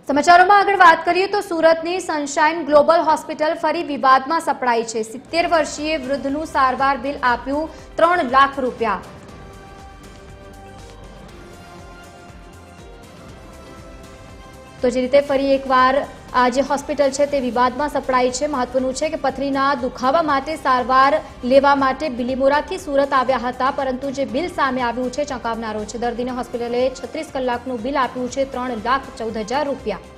સમાચારોમાં આગળ વાત કરીએ તો સુરતની સનશાઇન ગ્લોબલ હોસ્પિટલ ફરી વિવાદમાં સપડાઈ છે। 70 વર્ષીય વૃદ્ધનું સારવાર બિલ આપ્યું 3 લાખ રૂપિયા। તો જે રીતે ફરી એકવાર આ જે હોસ્પિટલ છે તે વિવાદમાં સપડાઈ છે। મહત્વનું છે કે પથરીના દુખાવા માટે સારવાર લેવા માટે બિલીમોરાથી સુરત આવ્યા હતા, પરંતુ જે બિલ સામે આવ્યું છે ચોંકાવનારો છે। દર્દીને હોસ્પિટલે 36 કલાકનું બિલ આપ્યું છે 3,14,000 રૂપિયા।